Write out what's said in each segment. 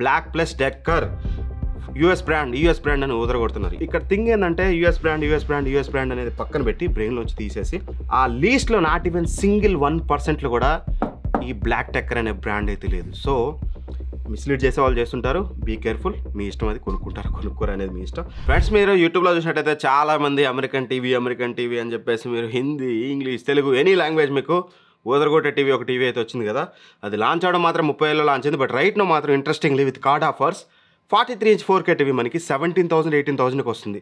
Black plus decker US brand అని ఊదరగొడుతున్నారు. ఇక్కడ థింగ్ ఏంటంటే యూఎస్ బ్రాండ్ అనేది పక్కన పెట్టి బ్రెయిన్లోంచి తీసేసి ఆ లీస్ట్లో నాట్ ఈవెన్ సింగిల్ 1% కూడా ఈ బ్లాక్ డెక్కర్ అనే బ్రాండ్ అయితే లేదు. సో మిస్లీడ్ చేసే వాళ్ళు చేస్తుంటారు. Be careful. మీ ఇష్టం, అది కొనుక్కోరు అనేది మీ ఇష్టం. ఫ్రెండ్స్, మీరు యూట్యూబ్లో చూసినట్టయితే చాలామంది అమెరికన్ టీవీ అని చెప్పేసి మీరు Hindi, English, Telugu any language మీకు ఊదరగొట్టే టీవీ ఒక టీవీ అయితే వచ్చింది కదా. అది లాంచ్ అవడం మాత్రం 30,000లో లాంచ్ అయింది. బట్ రైట్ నో మాత్రం interestingly with card offers 43 inch 4K TV మనకి 17,000 18,000కి వస్తుంది.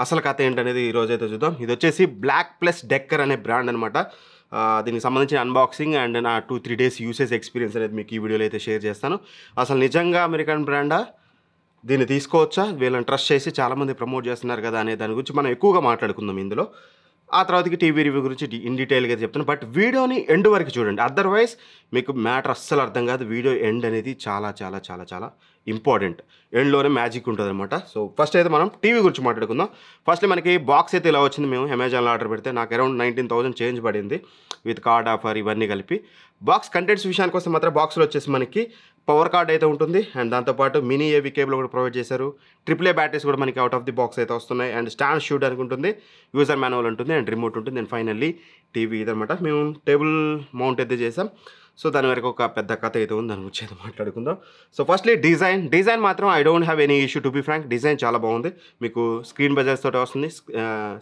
అసలు కథ ఏంటనేది ఈ రోజైతే చూద్దాం. ఇది వచ్చేసి బ్లాక్ ప్లస్ డెక్కర్ అనే బ్రాండ్ అనమాట. దీనికి సంబంధించిన అన్బాక్సింగ్ అండ్ నా 2-3 డేస్ యూసేజ్ ఎక్స్పీరియన్స్ అనేది మీకు ఈ వీడియోలో అయితే షేర్ చేస్తాను. అసలు నిజంగా అమెరికన్ బ్రాండా, దీన్ని తీసుకోవచ్చా, వీళ్ళని ట్రస్ట్ చేసి చాలామంది ప్రమోట్ చేస్తున్నారు కదా అనే దాని గురించి మనం ఎక్కువగా మాట్లాడుకుందాం ఇందులో. ఆ తర్వాతకి టీవీ రివ్యూ గురించి ఇన్ డీటెయిల్గా చెప్తాను. బట్ వీడియోని ఎండ్ వరకు చూడండి, అదర్వైజ్ మీకు మ్యాటర్ అస్సలు అర్థం కాదు. వీడియో ఎండ్ అనేది చాలా చాలా చాలా చాలా ఇంపార్టెంట్. ఎండ్లోనే మ్యాజిక్ ఉంటుంది అనమాట. సో ఫస్ట్ అయితే మనం టీవీ గురించి మాట్లాడుకుందాం. ఫస్ట్ మనకి బాక్స్ అయితే ఇలా వచ్చింది. మేము అమెజాన్లో ఆర్డర్ పెడితే నాకు అరౌండ్ 19,000 చేంజ్ పడింది విత్ కార్డ్ ఆఫర్ ఇవన్నీ కలిపి. బాక్స్ కంటెంట్స్ విషయానికి వస్తే మాత్రం బాక్స్లో వచ్చేసి మనకి పవర్ కార్డ్ అయితే ఉంటుంది అండ్ దాంతోపాటు మినీ ఏవి కేబుల్ కూడా ప్రొవైడ్ చేశారు. AAA బ్యాటరీస్ కూడా మనకి అవుట్ ఆఫ్ ది బాక్స్ అయితే వస్తున్నాయి అండ్ స్టాండ్ షూట్ అని ఉంటుంది, యూజర్ మాన్యువల్ ఉంటుంది అండ్ రిమోట్ ఉంటుంది అండ్ ఫైనల్లీ టీవీ ఇదనమాట. మేము టేబుల్ మౌంట్ అయితే చేసాం. సో దాని వరకు ఒక పెద్ద కథ అయితే ఉంది, దాని గురించి అయితే మాట్లాడుకుందాం. సో ఫస్ట్లీ డిజైన్ మాత్రం I don't have any issue to be frank. Design చాలా బాగుంది. మీకు స్క్రీన్ బెజల్స్ తోటి వస్తుంది,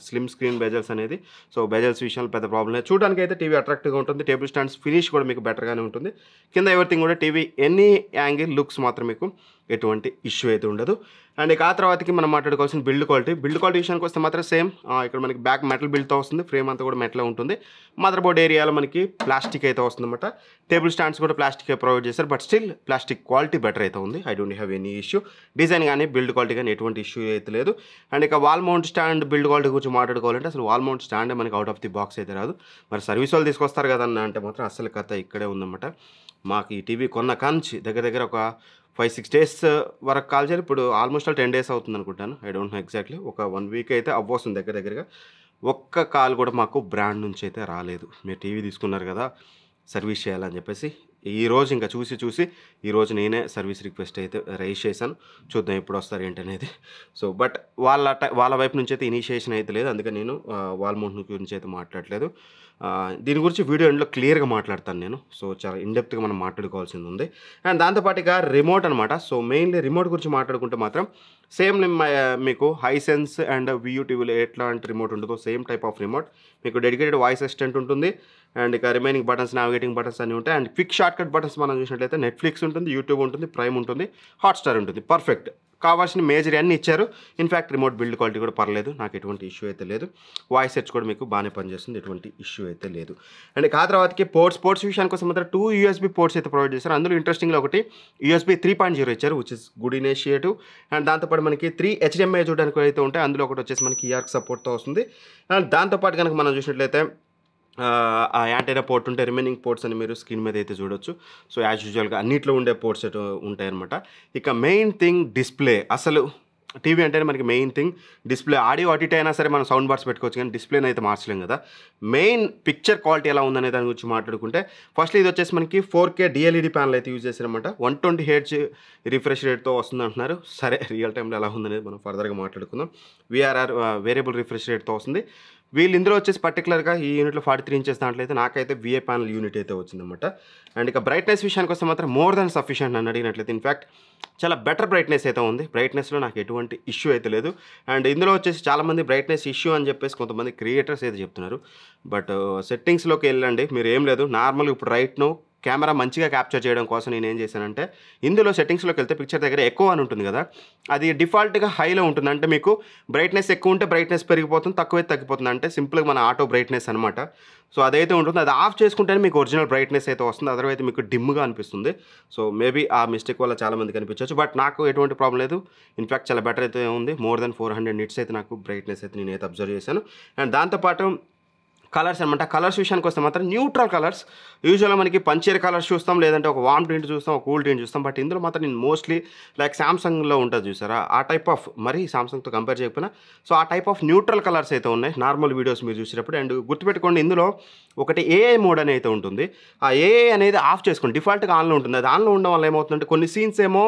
స్లిమ్ స్క్రీన్ బెజల్స్ అనేది. సో బెజల్స్ విషయంలో పెద్ద ప్రాబ్లం లేదు. చూడడానికి అయితే టీవీ అట్రాక్టివ్గా ఉంటుంది. టేబుల్ స్టాండ్స్ ఫినిష్ కూడా మీకు బెటర్గానే ఉంటుంది. కింద ఎవ్రీథింగ్ కూడా టీవీ ఎనీ యాంగిల్ లుక్స్ మాత్రం మీకు ఎటువంటి ఇష్యూ అయితే ఉండదు. అండ్ ఇక ఆ తర్వాతకి మనం మాట్లాడుకోవాల్సిన బిల్డ్ క్వాలిటీ విషయానికి వస్తే మాత్రం సేమ్. ఇక్కడ మనకి బ్యాక్ మెటల్ బిల్డ్తో వస్తుంది, ఫ్రేమ్ అంతా కూడా మెటల్ ఉంటుంది. మదర్ బోర్డ్ ఏరియాలో మనకి ప్లాస్టిక్ అయితే వస్తుంది అనమాట. టేబుల్ స్టాండ్స్ కూడా ప్లాస్టిక్ ప్రొవైడ్ చేశారు, but still plastic quality better అయితే ఉంది. I don't have any issue. Design కానీ బిల్డ్ క్వాలిటీ కానీ ఎటువంటి ఇష్యూ అయితే లేదు. అండ్ ఇక wall mount stand build quality గురించి మాట్లాడుకోవాలంటే అసలు వాల్ మౌంట్ స్టాండ్ మనకి అవుట్ ఆఫ్ ది బాక్స్ అయితే రాదు. మరి సర్వీస్ వాళ్ళు తీసుకొస్తారు కదన్న అంటే మాత్రం అసలు కథ ఇక్కడే ఉందన్నమాట. మాకు ఈ టీవీ కొన్న కాంచి దగ్గర ఒక 5-6 డేస్ వరకు కాల్ చేయాలి. ఇప్పుడు ఆల్మోస్ట్ 10 డేస్ అవుతుంది అనుకుంటాను. I don't know exactly. ఒక 1 వీక్ అయితే అవ్వస్తుంది దగ్గరగా. ఒక్క కాల్ కూడా మాకు బ్రాండ్ నుంచి అయితే రాలేదు. మీరు టీవీ తీసుకున్నారు కదా, సర్వీస్ చేయాలని చెప్పేసి. ఈరోజు ఇంకా చూసి ఈరోజు నేనే సర్వీస్ రిక్వెస్ట్ అయితే రైజ్ చేశాను. చూద్దాం ఎప్పుడు వస్తారు ఏంటనేది. సో బట్ వాళ్ళ వైపు నుంచి అయితే ఇనిషియేషన్ అయితే లేదు. అందుకని నేను వాల్ మౌంట్ గురించి అయితే మాట్లాడలేదు. దీని గురించి వీడియో ఎండ్లో క్లియర్గా మాట్లాడతాను నేను. సో చాలా ఇన్డెప్త్గా మనం మాట్లాడుకోవాల్సింది ఉంది. అండ్ దాంతోపాటు ఇక రిమోట్ అనమాట. సో మెయిన్లీ రిమోట్ గురించి మాట్లాడుకుంటే మాత్రం సేమ్ మీకు హైసెన్స్ అండ్ వియూ టీవీలో ఎట్లాంటి రిమోట్ ఉంటుందో సేమ్ టైప్ ఆఫ్ రిమోట్. మీకు డెడికేటెడ్ వాయిస్ అసిస్టెంట్ ఉంటుంది అండ్ ఇక రిమైనింగ్ బటన్స్, నావిగేటింగ్ బటన్స్ అన్నీ ఉంటాయి. అండ్ క్విక్ షార్ట్కట్ బటన్స్ మనం చూసినట్లయితే నెట్ఫ్లిక్స్ ఉంటుంది, యూట్యూబ్ ఉంటుంది, ప్రైమ్ ఉంటుంది, హాట్స్టార్ ఉంటుంది. పర్ఫెక్ట్. కావాల్సిన మేజర్ అన్నీ ఇచ్చారు. ఇన్ఫ్యాక్ట్ రిమోట్ బిల్డ్ క్వాలిటీ కూడా పర్లేదు, నాకు ఎటువంటి ఇష్యూ అయితే లేదు. వాయిస్ సెట్స్ కూడా మీకు బాగానే పనిచేస్తుంది, ఎటువంటి ఇష్యూ అయితే లేదు. అండ్ ఆ తర్వాతకి పోర్ట్స్ విషయానికి వస్తే మాత్రం 2 USB పోర్ట్స్ అయితే ప్రొవైడ్ చేశారు. అందులో ఇంట్రెస్టింగ్గా ఒకటి USB 3.0 ఇచ్చారు, which is good initiative. And దాంతోపాటు మనకి 3 HDMI చూడడానికి అయితే ఉంటాయి. అందులో ఒకటి వచ్చేసి మనకి EARC సపోర్ట్తో వస్తుంది. అండ్ దాంతోపాటు కనుక మనం చూసినట్లయితే ఆ యాంటీనా పోర్ట్ ఉంటే రిమైనింగ్ పోర్ట్స్ అని మీరు స్క్రీన్ మీద అయితే చూడొచ్చు. సో యాజ్ యూజువల్గా అన్నిట్లో ఉండే పోర్ట్స్ ఉంటాయన్నమాట. ఇక మెయిన్ థింగ్ డిస్ప్లే. అసలు టీవీ అంటేనే మనకి మెయిన్ థింగ్ డిస్ప్లే. ఆడియో అటు అయినా సరే మనం సౌండ్ బార్స్ పెట్టుకోవచ్చు, కానీ డిస్ప్లేని అయితే మార్చలేం కదా. మెయిన్ పిక్చర్ క్వాలిటీ ఎలా ఉందనే దాని గురించి మాట్లాడుకుంటే ఫస్ట్ ఇది వచ్చేసి మనకి 4K DLED ప్యానల్ అయితే యూజ్ చేశారనమాట. 120 Hz రిఫ్రెష్ రేట్తో వస్తుంది అంటున్నారు. సరే, రియల్ టైంలో ఎలా ఉందనేది మనం ఫర్దర్గా మాట్లాడుకుందాం. VRR వేరియబుల్ రిఫ్రెష్ రేట్తో వస్తుంది. వీళ్ళు ఇందులో వచ్చేసి పర్టికులర్గా ఈ యూనిట్లో 43 ఇంచెస్ దాంట్లో అయితే నాకైతే VA ప్యానల్ యూనిట్ అయితే వచ్చిందన్నమాట. అండ్ ఇక బ్రైట్నెస్ విషయానికి వస్తే మాత్రం మోర్ దాన్ సఫిషియంట్ అని అడిగినట్లయితే ఇన్ఫ్యాక్ట్ చాలా బెటర్ బ్రైట్నెస్ అయితే ఉంది. బ్రైట్నెస్లో నాకు ఎటువంటి ఇష్యూ అయితే లేదు. అండ్ ఇందులో వచ్చేసి చాలామంది బ్రైట్నెస్ ఇష్యూ అని చెప్పేసి కొంతమంది క్రియేటర్స్ అయితే చెప్తున్నారు. బట్ సెట్టింగ్స్లోకి వెళ్ళండి, మీరు ఏం లేదు నార్మల్గా ఇప్పుడు రైట్ నో కెమెరా మంచిగా క్యాప్చర్ చేయడం కోసం నేను ఏం చేశానంటే ఇందులో సెట్టింగ్స్లోకి వెళ్తే పిక్చర్ దగ్గర ఎక్కువ అని ఉంటుంది కదా, అది డిఫాల్ట్గా హైలో ఉంటుంది. అంటే మీకు బ్రైట్నెస్ ఎక్కువ ఉంటే బ్రైట్నెస్ పెరిగిపోతుంది, తక్కువైతే తగ్గిపోతుంది. అంటే సింపుల్గా మన ఆటో బ్రైట్నెస్ అనమాట. సో అదైతే ఉంటుంది. అది ఆఫ్ చేసుకుంటేనే మీకు ఒరిజినల్ బ్రైట్నెస్ అయితే వస్తుంది, అదర్వైతే మీకు డిమ్గా అనిపిస్తుంది. సో మేబీ ఆ మిస్టేక్ వల్ల చాలామందికి అనిపించవచ్చు, బట్ నాకు ఎటువంటి ప్రాబ్లం లేదు. ఇన్ఫ్యాక్ట్ చాలా బెటర్ అయితే ఉంది. మోర్ దెన్ 400 nits అయితే నాకు బ్రైట్నెస్ అయితే నేనైతే అబ్జర్వ్ చేశాను. అండ్ దాంతోపాటు కలర్స్ అనమాట. కలర్స్ విషయానికి వస్తే మాత్రం న్యూట్రల్ కలర్స్. యూజువల్గా మనకి పంచర్ కలర్స్ చూస్తాం, లేదంటే ఒక వామ్ టింట్ చూస్తాం, ఒక కూల్ టింట్ చూస్తాం. బట్ ఇందులో మాత్రం నేను మోస్ట్లీ లైక్ సామ్సంగ్లో ఉంటుంది చూసారా, ఆ టైప్ ఆఫ్, మరీ సామ్సంగ్తో కంపేర్ చేయకపోయినా సో ఆ టైప్ ఆఫ్ న్యూట్రల్ కలర్స్ అయితే ఉన్నాయి నార్మల్ వీడియోస్ మీరు చూసేటప్పుడు. అండ్ గుర్తుపెట్టుకోండి, ఇందులో ఒకటి AI మోడ్ అని అయితే ఉంటుంది. ఆ AI అనేది ఆఫ్ చేసుకోండి, డిఫాల్ట్గా ఆన్లో ఉంటుంది. అది ఆన్లో ఉండడం వల్ల ఏమవుతుందంటే కొన్ని సీన్స్ ఏమో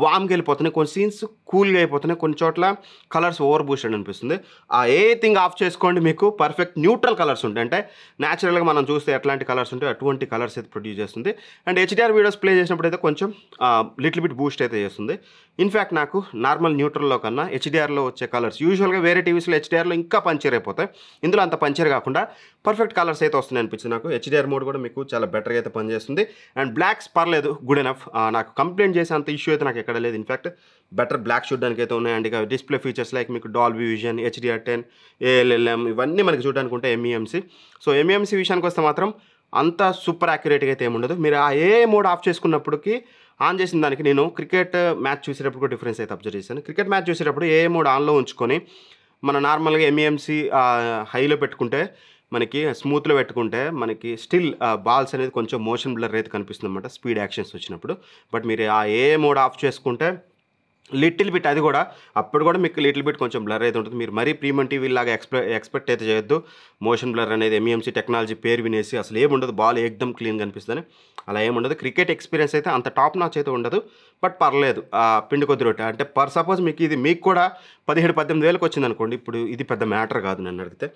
వామ్గా వెళ్ళిపోతున్నాయి, కొన్ని సీన్స్ కూల్గా అయిపోతున్నాయి, కొన్ని చోట్ల కలర్స్ ఓవర్ బూస్టెడ్ అనిపిస్తుంది. ఆ ఏ థింగ్ ఆఫ్ చేసుకోండి, మీకు పర్ఫెక్ట్ న్యూట్రల్ కలర్స్ ఉంటాయి. అంటే న్యాచురల్గా మనం చూస్తే ఎట్లాంటి కలర్స్ ఉంటాయి అటువంటి కలర్స్ అయితే ప్రొడ్యూస్ చేస్తుంది. అండ్ హెచ్డిఆర్ వీడియోస్ ప్లే చేసినప్పుడు అయితే కొంచెం లిటిల్ బిట్ బూస్ట్ అయితే చేస్తుంది. ఇన్ఫ్యాక్ట్ నాకు నార్మల్ న్యూట్రల్లో కన్నా హెచ్డిఆర్లో వచ్చే కలర్స్ యూజువల్గా వేరే టీవీస్లో హెచ్డిఆర్లో ఇంకా పంచర్ అయిపోతాయి, ఇందులో అంత పంచర్ కాకుండా పర్ఫెక్ట్ కలర్స్ అయితే వస్తున్నాయి అనిపించింది నాకు. హెచ్డిఆర్ మోడ్ కూడా మీకు చాలా బెటర్గా అయితే పనిచేస్తుంది. అండ్ బ్లాక్స్ పర్లేదు, గుడ్ ఎనఫ్. నాకు కంప్లైంట్ చేసే అంత ఇష్యూ అయితే నాకు ఎక్కడ లేదు. ఇన్ఫ్యాక్ట్ బెటర్ బ్లాక్ చూడడానికి అయితే ఉన్నాయి. అండ్ ఇక డిస్ప్లే ఫీచర్స్ లైక్ మీకు డాల్బీ విజన్, HDR10, ALLM ఇవన్నీ మనకి చూడడానికి ఉంటాయి, MEMC. సో MEMC విషయానికి వస్తే మాత్రం అంత సూపర్ యాక్యురేట్గా అయితే ఏముండదు. మీరు ఆ ఏ మోడ్ ఆఫ్ చేసుకున్నప్పటికీ ఆన్ చేసిన దానికి నేను క్రికెట్ మ్యాచ్ చూసేటప్పుడు కూడా డిఫరెన్స్ అయితే అబ్జర్వ్ చేశాను. క్రికెట్ మ్యాచ్ చూసేటప్పుడు ఏ మోడ్ ఆన్లో ఉంచుకొని మన నార్మల్గా MEMC హైలో పెట్టుకుంటే, మనకి స్మూత్లో పెట్టుకుంటే మనకి స్టిల్ బాల్స్ అనేది కొంచెం మోషన్ బ్లర్ అయితే కనిపిస్తుంది అనమాట స్పీడ్ యాక్షన్స్ వచ్చినప్పుడు. బట్ మీరు ఆ ఏ మోడ్ ఆఫ్ చేసుకుంటే లిటిల్ బిట్, అది కూడా అప్పుడు కూడా మీకు లిటిల్ బిట్ కొంచెం బ్లర్ అయితే ఉంటుంది. మీరు మరీ ప్రీమియం టీవీ లాగా ఎక్స్పెక్ట్ అయితే చేయొద్దు. మోషన్ బ్లర్ అనేది MEMC టెక్నాలజీ పేరు వినేసి అసలు ఏముండదు, బాల్ ఏకదమ్ క్లీన్ కనిపిస్తుంది, అలా ఏముండదు. క్రికెట్ ఎక్స్పీరియన్స్ అయితే అంత టాప్ నాచ్ అయితే ఉండదు, బట్ పర్లేదు. పిండి కొద్ది రొట్టె అంటే సపోజ్ మీకు కూడా 17-18 వేలకు వచ్చింది అనుకోండి, ఇప్పుడు ఇది పెద్ద మ్యాటర్ కాదు నన్ను అడిగితే,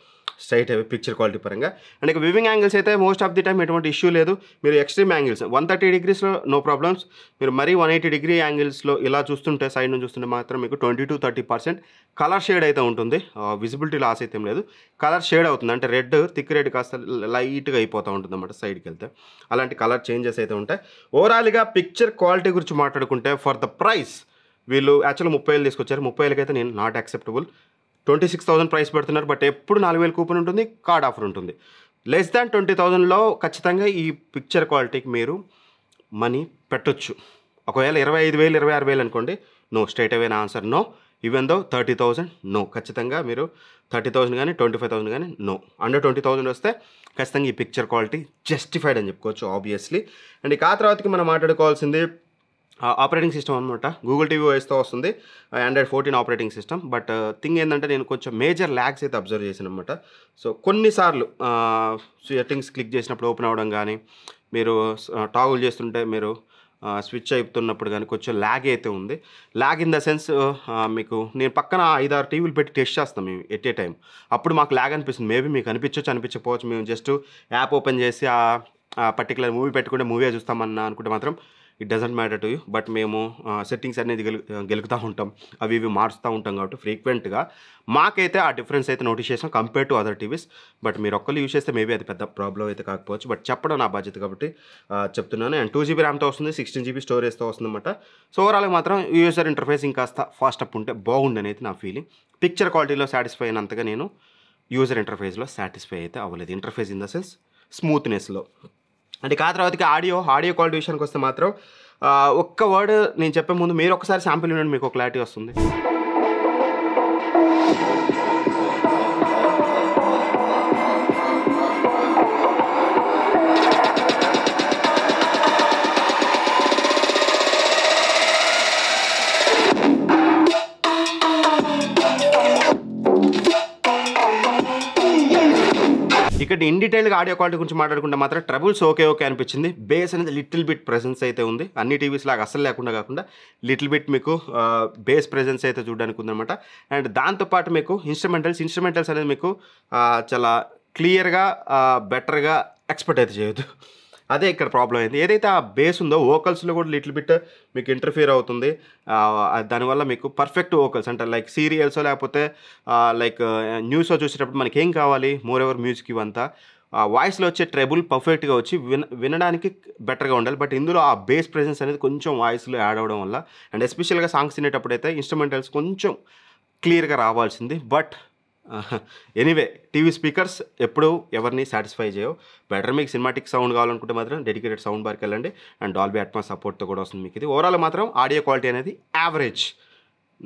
స్ట్రైట్ అవే పిక్చర్ క్వాలిటీ పరంగా. అండ్ ఇక వివింగ్ యాంగిల్స్ అయితే మోస్ట్ ఆఫ్ ది టైం ఎటువంటి ఇష్యూ లేదు. మీరు ఎక్స్ట్రీమ్ యాంగిల్స్ 130 degreesలో నో ప్రాబ్లమ్స్, మీరు మరీ 180 degree యాంగిల్స్లో ఇలా చూస్తుంటే, సైడ్ నుంచి చూస్తుంటే మాత్రం మీకు 20-30% కలర్ షేడ్ అయితే ఉంటుంది. విజిబిలిటీ లాస్ అయితే ఏం లేదు, కలర్ షేడ్ అవుతుంది. అంటే రెడ్, థిక్ రెడ్ కాస్త లైట్గా అయిపోతూ ఉంటుంది అన్నమాట సైడ్కి వెళ్తే. అలాంటి కలర్ చేంజెస్ అయితే ఉంటాయి. ఓవరాల్గా పిక్చర్ క్వాలిటీ గురించి మాట్లాడుకుంటే, ఫర్ ద ప్రైస్ వీళ్ళు యాక్చువల్గా 30,000 తీసుకొచ్చారు. 30,000కి అయితే నేను నాట్ యాక్సెప్టబుల్. 26,000 ప్రైస్ పెడుతున్నారు, బట్ ఎప్పుడు 4,000 కూపన్ ఉంటుంది, కార్డ్ ఆఫర్ ఉంటుంది. లెస్ దాన్ 20,000లో ఖచ్చితంగా ఈ పిక్చర్ క్వాలిటీకి మీరు మనీ పెట్టొచ్చు. ఒకవేళ 25,000, 26,000 అనుకోండి, నో, స్ట్రైట్ అవే నా answer no. Even though 30,000 no. ఖచ్చితంగా మీరు 30,000 కానీ 25,000 కానీ నో. అండర్ 20,000 వస్తే ఖచ్చితంగా ఈ పిక్చర్ క్వాలిటీ జస్టిఫైడ్ అని చెప్పుకోవచ్చు ఆబ్వియస్లీ. అండ్ ఇక ఆ తర్వాతకి మనం మాట్లాడుకోవాల్సింది ఆపరేటింగ్ సిస్టమ్ అనమాట. గూగుల్ టీవీ ఓఎస్తో వస్తుంది, Android 14 operating system. But thing ఏంటంటే, నేను కొంచెం మేజర్ ల్యాగ్స్ అయితే అబ్జర్వ్ చేశాను అనమాట. సో కొన్నిసార్లు సెట్టింగ్స్ క్లిక్ చేసినప్పుడు ఓపెన్ అవ్వడం కానీ, మీరు టాగుల్ చేస్తుంటే మీరు స్విచ్ అయిపోతున్నప్పుడు కానీ కొంచెం ల్యాగ్ అయితే ఉంది. ల్యాగ్ ఇన్ ద సెన్స్, మీకు నేను పక్కన 5-6 టీవీలు పెట్టి టెస్ట్ చేస్తాం మేము ఎట్ ఏ టైం. అప్పుడు మాకు ల్యాగ్ అనిపిస్తుంది. మేబీ మీకు అనిపించవచ్చు, అనిపించకపోవచ్చు. మేము జస్ట్ యాప్ ఓపెన్ చేసి ఆ పర్టికులర్ మూవీ పెట్టుకుంటే మూవీ చూస్తామన్నా అనుకుంటే మాత్రం it doesn't matter to you. But మేము సెట్టింగ్స్ అనేది గెలుగుతూ ఉంటాం, అవి ఇవి మారుస్తూ ఉంటాం కాబట్టి ఫ్రీక్వెంట్గా మాకైతే ఆ డిఫరెన్స్ అయితే నోటీస్ చేసాం compare to other TVs. But మీరు ఒక్కళ్ళు యూజ్ చేస్తే మేబీ అది పెద్ద ప్రాబ్లం అయితే కాకపోవచ్చు, బట్ చెప్పడం నా బాధ్యత కాబట్టి చెప్తున్నాను. అండ్ 2GB ర్యామ్తో వస్తుంది, 16GB స్టోరేజ్తో వస్తుందన్నమాట. సో ఓవరాల్గా మాత్రం యూజర్ ఇంటర్ఫేస్ ఇంకాస్త ఫాస్ట్ అప్ ఉంటే బాగుండని అయితే నా ఫీలింగ్. పిక్చర్ క్వాలిటీలో సాటిస్ఫై అయినంతగా నేను యూజర్ ఇంటర్ఫేస్లో సాటిస్ఫై అయితే అవ్వలేదు. ఇంటర్ఫేస్ ఇన్ ద సెన్స్ స్మూత్నెస్లో. అంటే ఆ తర్వాతకి ఆడియో క్వాలిటీ విషయానికి వస్తే మాత్రం ఒక్క వర్డ్ నేను చెప్పే ముందు మీరు ఒకసారి శాంపిల్ వినండి, మీకు క్లారిటీ వస్తుంది. ఇక్కడ ఇన్ డీటెయిల్గా ఆడియో క్వాలిటీ గురించి మాట్లాడుకుంటే మాత్రం ట్రబుల్స్ ఓకే అనిపించింది. బేస్ అనేది లిటిల్ బిట్ ప్రెజెన్స్ అయితే ఉంది, అన్ని టీవీస్ లాగా అస్సలు లేకుండా కాకుండా లిటిల్ బిట్ మీకు బేస్ ప్రెజెన్స్ అయితే చూడడానికి ఉందన్నమాట. అండ్ దాంతోపాటు మీకు ఇన్స్ట్రుమెంటల్స్ అనేది మీకు చాలా క్లియర్గా బెటర్గా ఎక్స్పెక్ట్ అయితే చేయొద్దు. అదే ఇక్కడ ప్రాబ్లం అయింది. ఏదైతే ఆ బేస్ ఉందో వోకల్స్లో కూడా లిటిల్ బిట్ మీకు ఇంటర్ఫియర్ అవుతుంది. దానివల్ల మీకు పర్ఫెక్ట్ వోకల్స్ అంటే లైక్ సీరియల్స్ లేకపోతే లైక్ న్యూస్ చూసేటప్పుడు మనకి ఏం కావాలి, మోర్ ఎవర్ మ్యూజిక్ ఇవంతా వాయిస్లో వచ్చే ట్రెబుల్ పర్ఫెక్ట్గా వచ్చి వినడానికి బెటర్గా ఉండాలి. బట్ ఇందులో ఆ బేస్ ప్రెజెన్స్ అనేది కొంచెం వాయిస్లో యాడ్ అవ్వడం వల్ల, అండ్ ఎస్పెషల్గా సాంగ్స్ వినేటప్పుడు అయితే ఇన్స్ట్రుమెంటల్స్ కొంచెం క్లియర్గా రావాల్సింది. బట్ ఎనీవే టీవీ స్పీకర్స్ ఎప్పుడు ఎవరిని సాటిస్ఫై చేయవు. బెటర్ మీకు సినిమాటిక్ సౌండ్ కావాలనుకుంటే మాత్రం డెడికేటెడ్ సౌండ్ బార్కి వెళ్ళండి, అండ్ డాల్బీ అట్మాస్ సపోర్ట్తో కూడా వస్తుంది మీకు ఇది. ఓవరాల్ మాత్రం ఆడియో క్వాలిటీ అనేది average,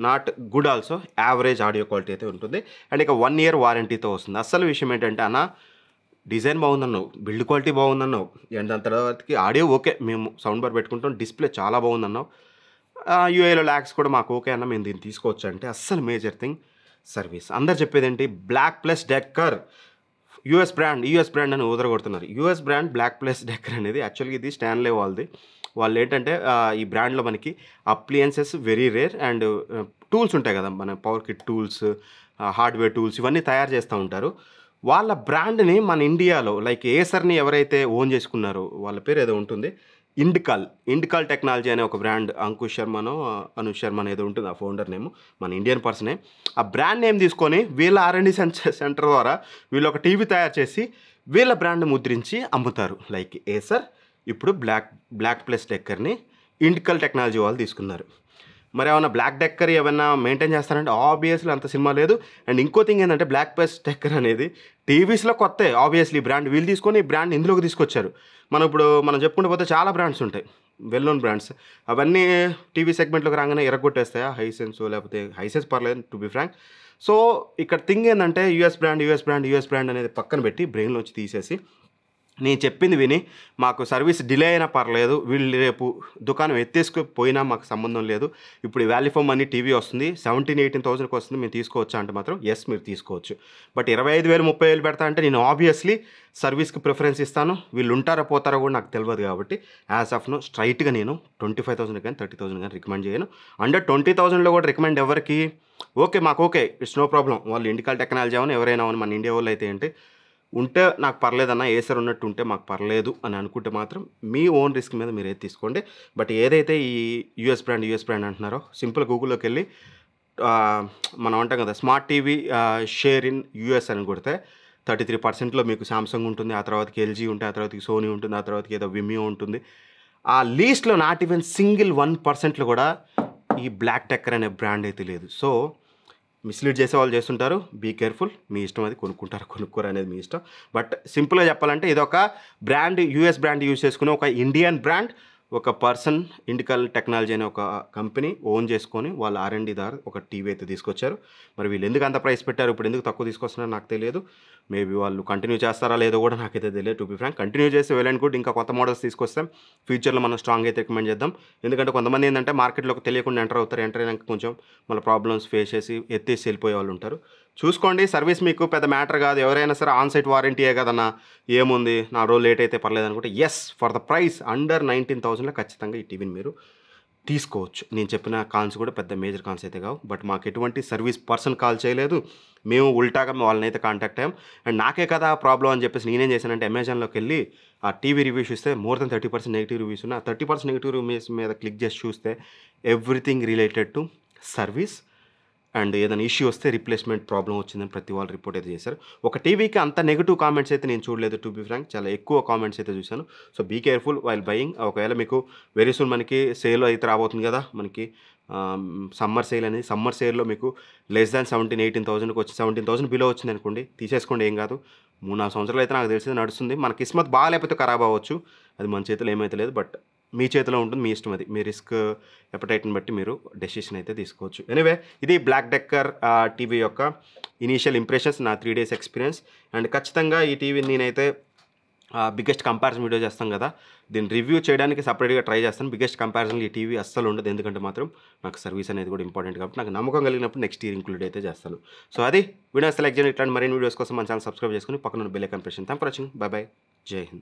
not good also, average audio quality అయితే ఉంటుంది. అండ్ ఇక 1 year వారంటీతో వస్తుంది. అసలు విషయం ఏంటంటే, అన్న డిజైన్ బాగుందన్నావు, బిల్డ్ క్వాలిటీ బాగుందన్నావు, అండ్ దాని తర్వాతకి ఆడియో ఓకే, మేము సౌండ్ బార్ పెట్టుకుంటాం, డిస్ప్లే చాలా బాగుందన్నావు, యూఏలో ల్యాక్స్ కూడా మాకు ఓకే అన్న, మేము దీన్ని తీసుకోవచ్చు అంటే అస్సలు మేజర్ థింగ్ సర్వీస్. అందరు చెప్పేది ఏంటి, BlackPlusDecker యూఎస్ బ్రాండ్ అని ఊదరగొడుతున్నారు. యూఎస్ బ్రాండ్ BlackPlusDecker అనేది యాక్చువల్గా ఇది స్టాన్లే వాళ్ళది. వాళ్ళు ఏంటంటే ఈ బ్రాండ్లో మనకి appliances very rare and tools ఉంటాయి కదా, మన power kit tools, hardware tools ఇవన్నీ తయారు చేస్తూ ఉంటారు. వాళ్ళ బ్రాండ్ని మన ఇండియాలో లైక్ ఏసర్ని ఎవరైతే ఓన్ చేసుకున్నారో వాళ్ళ పేరు ఏదో ఉంటుంది, ఇండికాల్ టెక్నాలజీ అనే ఒక బ్రాండ్, అంకుష్ శర్మనో అనుష్ శర్మ ఏదో ఉంటుంది ఆ ఫౌండర్ నేమ్, మన ఇండియన్ పర్సనే. ఆ బ్రాండ్ నేమ్ తీసుకొని వీళ్ళ R&D సెంటర్ ద్వారా వీళ్ళు ఒక టీవీ తయారు చేసి వీళ్ళ బ్రాండ్ ముద్రించి అమ్ముతారు. లైక్ ఏసర్ ఇప్పుడు బ్లాక్ ప్లస్ డెక్కర్ని ఇండికాల్ టెక్నాలజీ వాళ్ళు తీసుకున్నారు. మరి ఏమన్నా బ్లాక్ డెక్కర్ ఏమన్నా మెయింటైన్ చేస్తారంటే ఆబ్వియస్లీ అంత సినిమా లేదు. అండ్ ఇంకో థింగ్ ఏంటంటే బ్లాక్ ప్లస్ డెక్కర్ అనేది టీవీస్లో కొత్త ఆబ్వియస్లీ బ్రాండ్ వీళ్ళు తీసుకొని ఈ బ్రాండ్ ఇందులోకి తీసుకొచ్చారు. మనం చెప్పుకుంటూ పోతే చాలా బ్రాండ్స్ ఉంటాయి, వెల్ నోన్ బ్రాండ్స్. అవన్నీ టీవీ సెగ్మెంట్లోకి రాగానే ఎరగొట్టేస్తాయా, హైసెన్స్ లేకపోతే హైసెన్స్ పర్లేదు టు బి ఫ్రాంక్. సో ఇక్కడ థింగ్ ఏంటంటే యూఎస్ బ్రాండ్ అనేది పక్కన పెట్టి బ్రెయిన్లోంచి తీసేసి నేను చెప్పింది విని మాకు సర్వీస్ డిలే అయినా పర్లేదు, వీళ్ళు రేపు దుకాణం ఎత్తేసుకుపోయినా మాకు సంబంధం లేదు, ఇప్పుడు వాల్యూఫోమ్ అని టీవీ వస్తుంది 17,000-18,000కి వస్తుంది, మేము తీసుకోవచ్చా అంటే మాత్రం ఎస్ మీరు తీసుకోవచ్చు. బట్ 25,000 30,000 పెడతా అంటే నేను ఆబ్వియస్లీ సర్వీస్కి ప్రిఫరెన్స్ ఇస్తాను. వీళ్ళు ఉంటారో పోతారో కూడా నాకు తెలియదు కాబట్టి యాజ్ ఆఫ్ నో స్ట్రైట్గా నేను 25,000 కానీ 30,000 కానీ రికమెండ్ చేయను. అండర్ 20,000లో కూడా రికమెండ్ ఎవరికి ఓకే మాకు ఓకే ఇట్స్ నో ప్రాబ్లం. వాళ్ళు ఇండికాల్ టెక్నాలజీ అవని ఎవరైనా అవని మన ఇండియా వాళ్ళు అయితే ఏంటి ఉంటే నాకు పర్లేదన్న, ఏసర్ ఉన్నట్టు ఉంటే మాకు పర్లేదు అని అనుకుంటే మాత్రం మీ ఓన్ రిస్క్ మీద మీరు ఏది తీసుకోండి. బట్ ఏదైతే ఈ యూఎస్ బ్రాండ్ అంటున్నారో సింపుల్ గూగుల్లోకి వెళ్ళి మనం అంటాం కదా smart TV share in US అని కొడితే 33%లో మీకు సామ్సంగ్ ఉంటుంది, ఆ తర్వాతకి ఎల్జీ ఉంటుంది, ఆ తర్వాతకి సోనీ ఉంటుంది, ఆ తర్వాతకి ఏదో విమియో ఉంటుంది. ఆ లీస్ట్లో నాట్ ఈవెన్ సింగిల్ 1%లో కూడా ఈ బ్లాక్ డెక్కర్ అనే బ్రాండ్ అయితే లేదు. సో మిస్లీడ్ చేసే వాళ్ళు చేస్తుంటారు, బీ కేర్ఫుల్. మీ ఇష్టం, అది కొనుక్కోరు అనేది మీ ఇష్టం. బట్ సింపుల్గా చెప్పాలంటే ఇది ఒక బ్రాండ్, యూఎస్ బ్రాండ్ యూజ్ చేసుకుని ఒక ఇండియన్ బ్రాండ్ ఒక పర్సన్ ఇండికల్ టెక్నాలజీ అనే ఒక కంపెనీ ఓన్ చేసుకొని వాళ్ళ R&D ద్వారా ఒక టీవీ అయితే తీసుకొచ్చారు. మరి వీళ్ళు ఎందుకు అంత ప్రైస్ పెట్టారు, ఇప్పుడు ఎందుకు తక్కువ తీసుకొస్తున్నారో నాకు తెలియదు. మేబీ వాళ్ళు కంటిన్యూ చేస్తారా లేదో కూడా నాకైతే తెలియదు టు బి ఫ్రాంక్. కంటిన్యూ చేస్తే వెల్ అండ్ గుడ్, ఇంకా కొత్త మోడల్స్ తీసుకొస్తాం, ఫ్యూచర్లో మనం స్ట్రాంగ్ అయితే రికమెండ్ చేద్దాం. ఎందుకంటే కొంతమంది ఏంటంటే మార్కెట్లోకి తెలియకుండా ఎంటర్ అయినాక కొంచెం మళ్ళీ ప్రాబ్లమ్స్ ఫేస్ చేసి ఎత్తేసి వెళ్ళిపోయే వాళ్ళు ఉంటారు. చూసుకోండి, సర్వీస్ మీకు పెద్ద మ్యాటర్ కాదు. ఎవరైనా సరే ఆన్ సైట్ వారంటీయే కదన్నా, ఏముంది నా రోజు లేట్ అయితే పర్లేదు అనుకుంటే yes for the price under 19,000లో ఖచ్చితంగా ఈ టీవీని మీరు తీసుకోవచ్చు. నేను చెప్పిన కాల్స్ కూడా పెద్ద మేజర్ కాల్స్ అయితే కావు. బట్ మాకు ఎటువంటి సర్వీస్ పర్సన్ కాల్ చేయలేదు, మేము ఉల్టాగా వాళ్ళని అయితే కాంటాక్ట్ అయ్యాం. అండ్ నాకే కదా ప్రాబ్లం అని చెప్పేసి నేనేం చేశానంటే అమెజాన్లోకి వెళ్ళి ఆ టీవీ రివ్యూస్ చూస్తే మోర్ దెన్ 30% నెగిటివ్ రివ్యూస్ ఉన్నాయి. ఆ 30% నెగిటివ్ రివ్యూస్ మీద క్లిక్ చేసి చూస్తే everything related to service and ఏదైనా ఇష్యూ వస్తే రీప్లేస్మెంట్ ప్రాబ్లం వచ్చిందని ప్రతి వాళ్ళు రిపోర్ట్ అయితే చేశారు. ఒక టీవీకి అంత నెగిటివ్ కామెంట్స్ అయితే నేను చూడలేదు టు బి ఫ్రాంక్, చాలా ఎక్కువ కామెంట్స్ అయితే చూశాను. So be careful while buying. ఒకవేళ మీకు వెరీ సూన్ మనకి సేల్ అయితే రాబోతుంది కదా, మనకి సమ్మర్ సేల్ అనేది, సమ్మర్ సేల్లో మీకు లెస్ దాన్ 17,000-18,000కి వచ్చి 17,000 బిలో వచ్చింది అనుకోండి, తీసేసుకోండి, ఏం కాదు. 3-4 సంవత్సరాలు అయితే నాకు తెలిసి నడుస్తుంది. మన కిస్మత్ బాగాలేకపోతే ఖరాబ్ అవ్వచ్చు, అది మన చేతిలో ఏమైతే లేదు. బట్ మీ చేతిలో ఉంటుంది, మీ ఇష్టం, అది మీ రిస్క్ ఎపటైట్ని బట్టి మీరు డెసిషన్ అయితే తీసుకోవచ్చు. ఎనీవే ఇది బ్లాక్ డెక్కర్ టీవీ యొక్క ఇనీషియల్ ఇంప్రెషన్స్, నా 3 days ఎక్స్పీరియన్స్. అండ్ ఖచ్చితంగా ఈ టీవీని నేనైతే బిగ్గెస్ట్ కంపారిజన్ వీడియో చేస్తాం కదా, దీన్ని రివ్యూ చేయడానికి సపరేట్గా ట్రై చేస్తాను. బిగ్గెస్ట్ కంపారిజన్లో ఈ టీవీ అస్సలు ఉండదు, ఎందుకంటే మాత్రం నాకు సర్వీస్ అనేది కూడా ఇంపార్టెంట్ కాబట్టి నాకు నమ్మకం కలిగినప్పుడు నెక్స్ట్ ఇయర్ ఇంక్లూడ్ అయితే చేస్తాను. సో అది వీడియో సెలెక్ట్ చేయండి. ఇట్లాంటి మరిన్ని వీడియోస్ కోసం మన ఛానల్ సబ్స్క్రైబ్ చేసుకుని పక్కన బెల్ ఐకాన్ ప్రెస్ చేయండి. Thanks for watching. By by, జై హింద్.